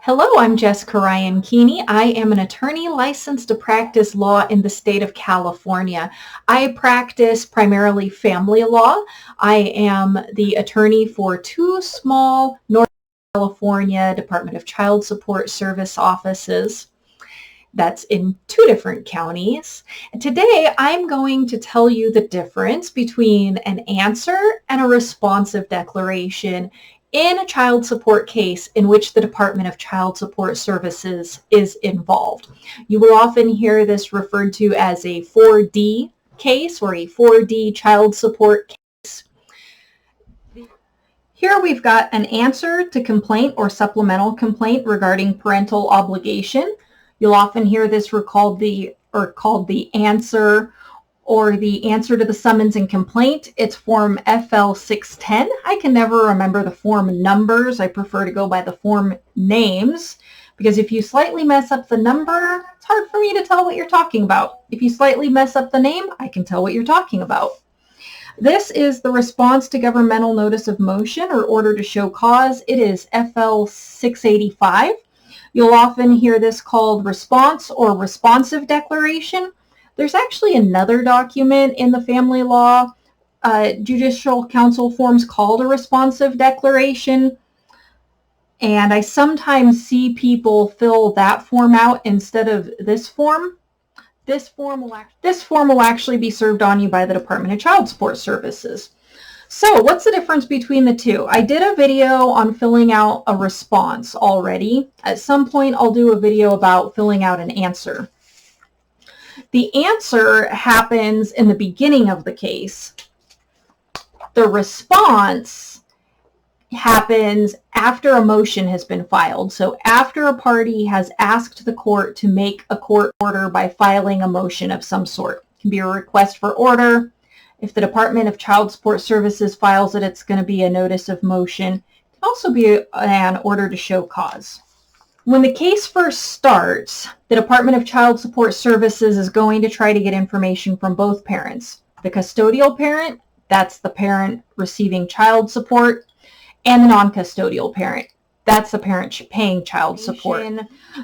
Hello, I'm Jessica Ryan Keeney. I am an attorney licensed to practice law in the state of California. I practice primarily family law. I am the attorney for two small Northern California Department of Child Support Service offices. That's in two different counties. And today I'm going to tell you the difference between an answer and a responsive declaration in a child support case in which the Department of Child Support Services is involved. You will often hear this referred to as a 4D case or a 4D child support case. Here we've got an answer to complaint or supplemental complaint regarding parental obligation. You'll often hear this called the answer or the answer to the summons and complaint. It's form FL 610. I can never remember the form numbers. I prefer to go by the form names because if you slightly mess up the number, it's hard for me to tell what you're talking about. If you slightly mess up the name, I can tell what you're talking about. This is the response to Governmental Notice of Motion or Order to Show Cause. It is FL 685. You'll often hear this called response or responsive declaration. There's actually another document in the family law judicial council forms called a responsive declaration. And I sometimes see people fill that form out instead of this form. This form will actually be served on you by the Department of Child Support Services. So what's the difference between the two? I did a video on filling out a response already. At some point, I'll do a video about filling out an answer. The answer happens in the beginning of the case. The response happens after a motion has been filed. So after a party has asked the court to make a court order by filing a motion of some sort. It can be a request for order. If the Department of Child Support Services files it, it's going to be a notice of motion. It can also be an order to show cause. When the case first starts, the Department of Child Support Services is going to try to get information from both parents. The custodial parent, that's the parent receiving child support, and the non-custodial parent, that's the parent paying child support.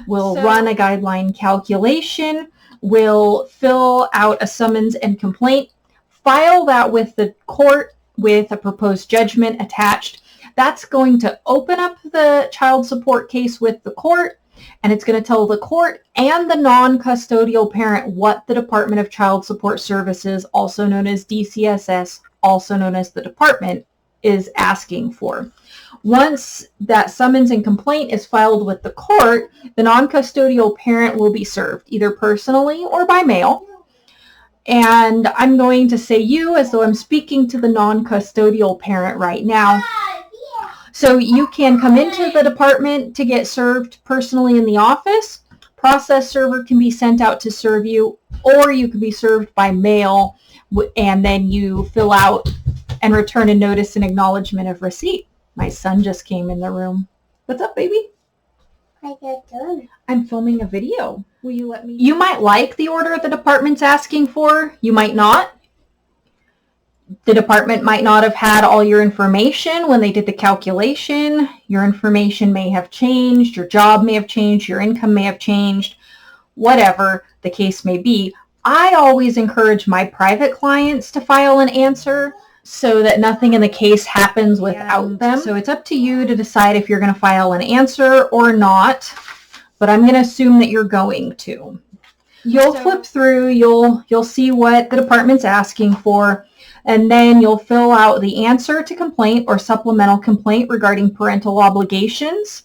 Will run a guideline calculation, will fill out a summons and complaint, file that with the court with a proposed judgment attached. That's going to open up the child support case with the court, and it's going to tell the court and the non-custodial parent what the Department of Child Support Services, also known as DCSS, also known as the department, is asking for. Once that summons and complaint is filed with the court, the non-custodial parent will be served, either personally or by mail. And I'm going to say you as though I'm speaking to the non-custodial parent right now. So you can come into the department to get served personally in the office. Process server can be sent out to serve you, or you can be served by mail, and then you fill out and return a notice and acknowledgement of receipt. My son just came in the room. What's up, baby? What are you doing? I'm filming a video. Will you let me? You might like the order the department's asking for. You might not. The department might not have had all your information when they did the calculation. Your information may have changed. Your job may have changed. Your income may have changed. Whatever the case may be. I always encourage my private clients to file an answer so that nothing in the case happens without them. So it's up to you to decide if you're going to file an answer or not, but I'm going to assume that you're going to. You'll flip through, you'll see what the department's asking for, and then you'll fill out the answer to complaint or supplemental complaint regarding parental obligations.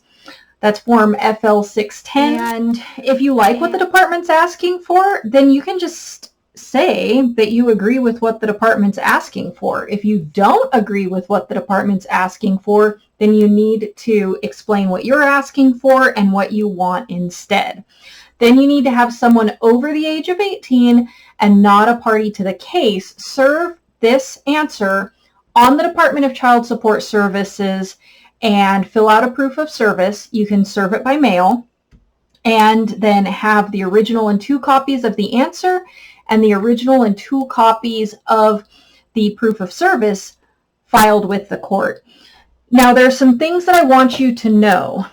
That's form FL 610. And if you like what the department's asking for, then you can just say that you agree with what the department's asking for. If you don't agree with what the department's asking for, then you need to explain what you're asking for and what you want instead. Then you need to have someone over the age of 18 and not a party to the case serve this answer on the Department of Child Support Services and fill out a proof of service. You can serve it by mail and then have the original and 2 copies of the answer and the original and 2 copies of the proof of service filed with the court. Now, there are some things that I want you to know.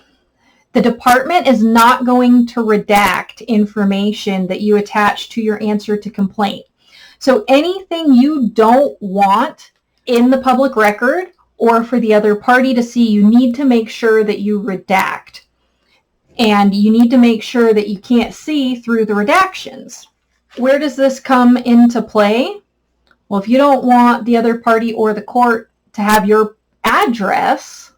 The department is not going to redact information that you attach to your answer to complaint. So anything you don't want in the public record or for the other party to see, you need to make sure that you redact. And you need to make sure that you can't see through the redactions. Where does this come into play? Well, if you don't want the other party or the court to have your address,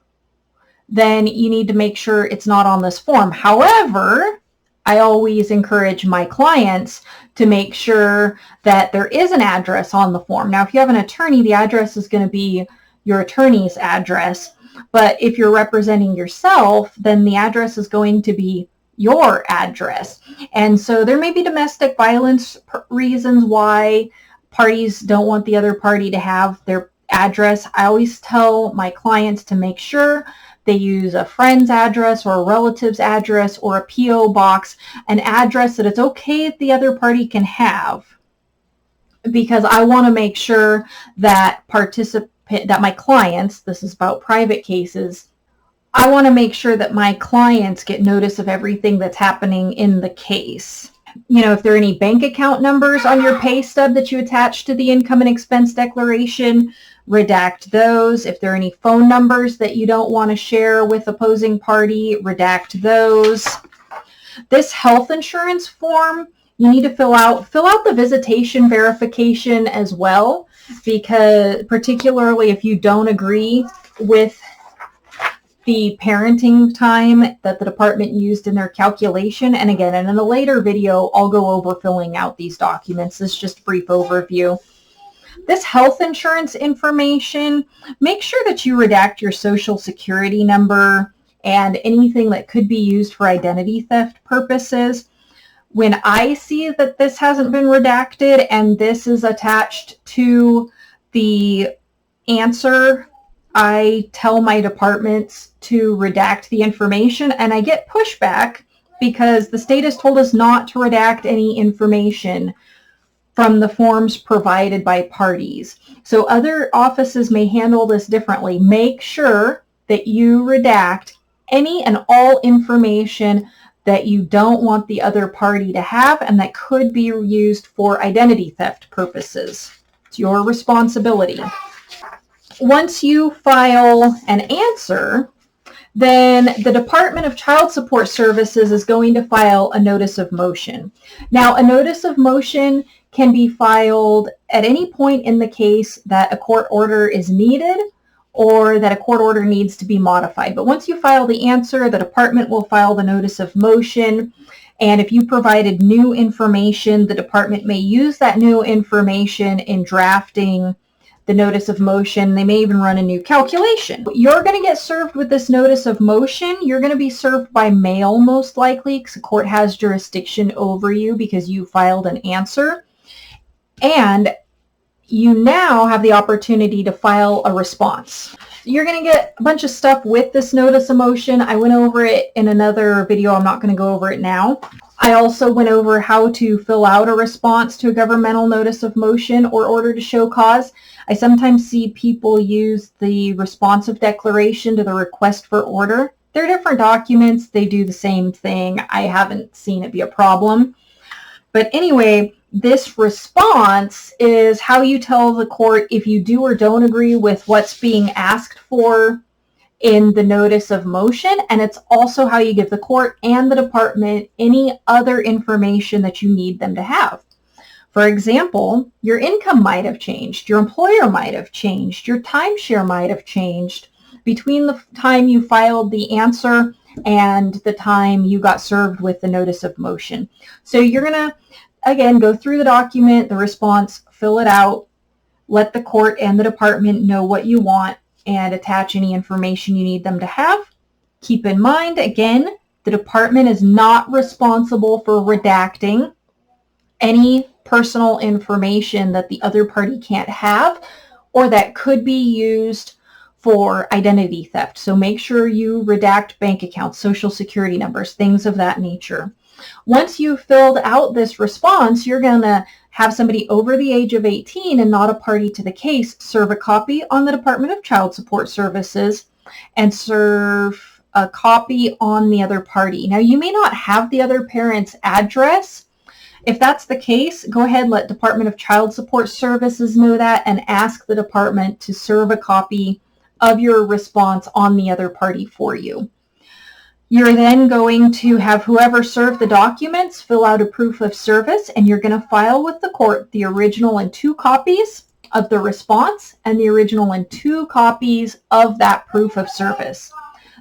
then you need to make sure it's not on this form. However, I always encourage my clients to make sure that there is an address on the form. Now, if you have an attorney, the address is going to be your attorney's address. But if you're representing yourself, then the address is going to be your address. And so there may be domestic violence reasons why parties don't want the other party to have their address. I always tell my clients to make sure they use a friend's address or a relative's address or a P.O. box, an address that it's okay that the other party can have, because I want to make sure that my clients, this is about private cases, I want to make sure that my clients get notice of everything that's happening in the case. You know, if there are any bank account numbers on your pay stub that you attach to the income and expense declaration, redact those. If there are any phone numbers that you don't want to share with opposing party, redact those. This health insurance form, you need to fill out the visitation verification as well, because particularly if you don't agree with the parenting time that the department used in their calculation. And again, in a later video, I'll go over filling out these documents. This is just a brief overview. This health insurance information, make sure that you redact your social security number and anything that could be used for identity theft purposes. When I see that this hasn't been redacted and this is attached to the answer, I tell my departments to redact the information, and I get pushback because the state has told us not to redact any information from the forms provided by parties. So other offices may handle this differently. Make sure that you redact any and all information that you don't want the other party to have and that could be used for identity theft purposes. It's your responsibility. Once you file an answer, then the Department of Child Support Services is going to file a notice of motion. Now, a notice of motion can be filed at any point in the case that a court order is needed or that a court order needs to be modified. But once you file the answer, the department will file the notice of motion. And if you provided new information, the department may use that new information in drafting the notice of motion. They may even run a new calculation. You're going to get served with this notice of motion. You're going to be served by mail most likely because the court has jurisdiction over you because you filed an answer. And you now have the opportunity to file a response. You're going to get a bunch of stuff with this notice of motion. I went over it in another video. I'm not going to go over it now. I also went over how to fill out a response to a governmental notice of motion or order to show cause. I sometimes see people use the responsive declaration to the request for order. They're different documents. They do the same thing. I haven't seen it be a problem. But anyway, this response is how you tell the court if you do or don't agree with what's being asked for in the notice of motion, and it's also how you give the court and the department any other information that you need them to have. For example, your income might have changed, your employer might have changed, your timeshare might have changed between the time you filed the answer and the time you got served with the notice of motion. So you're going to, again, go through the document, the response, fill it out, let the court and the department know what you want, and attach any information you need them to have. Keep in mind, again, the department is not responsible for redacting any personal information that the other party can't have or that could be used for identity theft. So make sure you redact bank accounts, social security numbers, things of that nature. Once you've filled out this response, you're going to have somebody over the age of 18 and not a party to the case serve a copy on the Department of Child Support Services and serve a copy on the other party. Now, you may not have the other parent's address. If that's the case, go ahead, let Department of Child Support Services know that and ask the department to serve a copy of your response on the other party for you. You're then going to have whoever served the documents fill out a proof of service, and you're going to file with the court the original and 2 copies of the response and the original and 2 copies of that proof of service.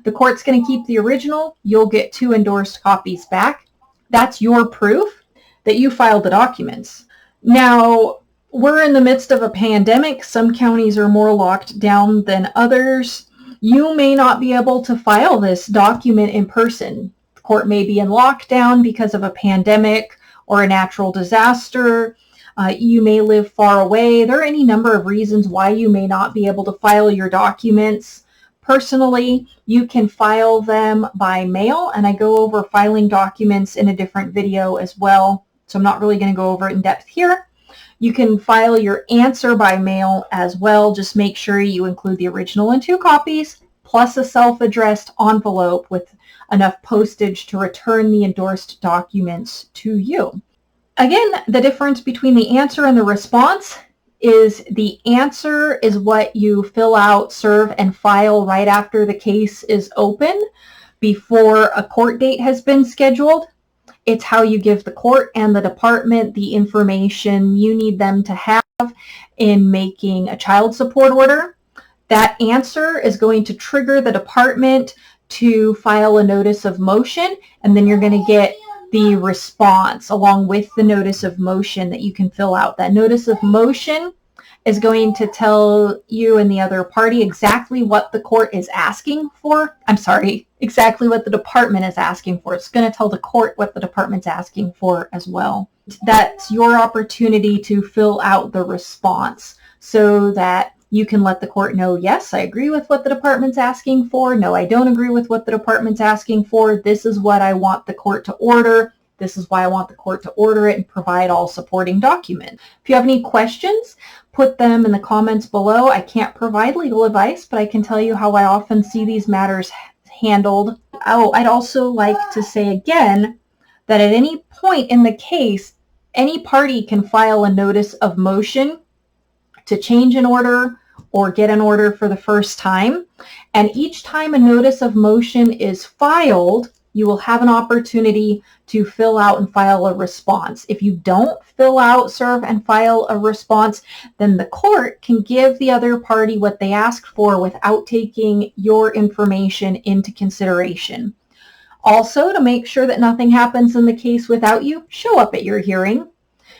The court's going to keep the original. You'll get 2 endorsed copies back. That's your proof that you filed the documents. Now, we're in the midst of a pandemic. Some counties are more locked down than others. You may not be able to file this document in person. The court may be in lockdown because of a pandemic or a natural disaster. You may live far away. There are any number of reasons why you may not be able to file your documents personally. You can file them by mail, and I go over filing documents in a different video as well, so I'm not really going to go over it in depth here. You can file your answer by mail as well. Just make sure you include the original and 2 copies, plus a self-addressed envelope with enough postage to return the endorsed documents to you. Again, the difference between the answer and the response is the answer is what you fill out, serve, and file right after the case is open before a court date has been scheduled. It's how you give the court and the department the information you need them to have in making a child support order. That answer is going to trigger the department to file a notice of motion, and then you're going to get the response along with the notice of motion that you can fill out. That notice of motion is going to tell you and the other party exactly what the court is asking for. Exactly what the department is asking for. It's going to tell the court what the department's asking for as well. That's your opportunity to fill out the response so that you can let the court know, yes, I agree with what the department's asking for. No, I don't agree with what the department's asking for. This is what I want the court to order. This is why I want the court to order it, and provide all supporting documents. If you have any questions, put them in the comments below. I can't provide legal advice, but I can tell you how I often see these matters handled. Oh, I'd also like to say again that at any point in the case, any party can file a notice of motion to change an order or get an order for the first time. And each time a notice of motion is filed, you will have an opportunity to fill out and file a response. If you don't fill out, serve, and file a response, then the court can give the other party what they asked for without taking your information into consideration. Also, to make sure that nothing happens in the case without you, show up at your hearing.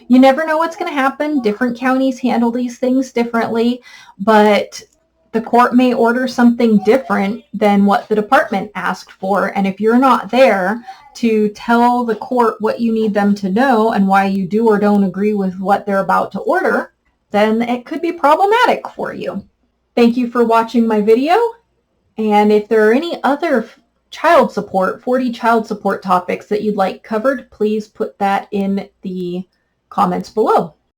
You never know what's going to happen. Different counties handle these things differently, but the court may order something different than what the department asked for. And if you're not there to tell the court what you need them to know and why you do or don't agree with what they're about to order, then it could be problematic for you. Thank you for watching my video. And if there are any other child support, 40 child support topics that you'd like covered, please put that in the comments below.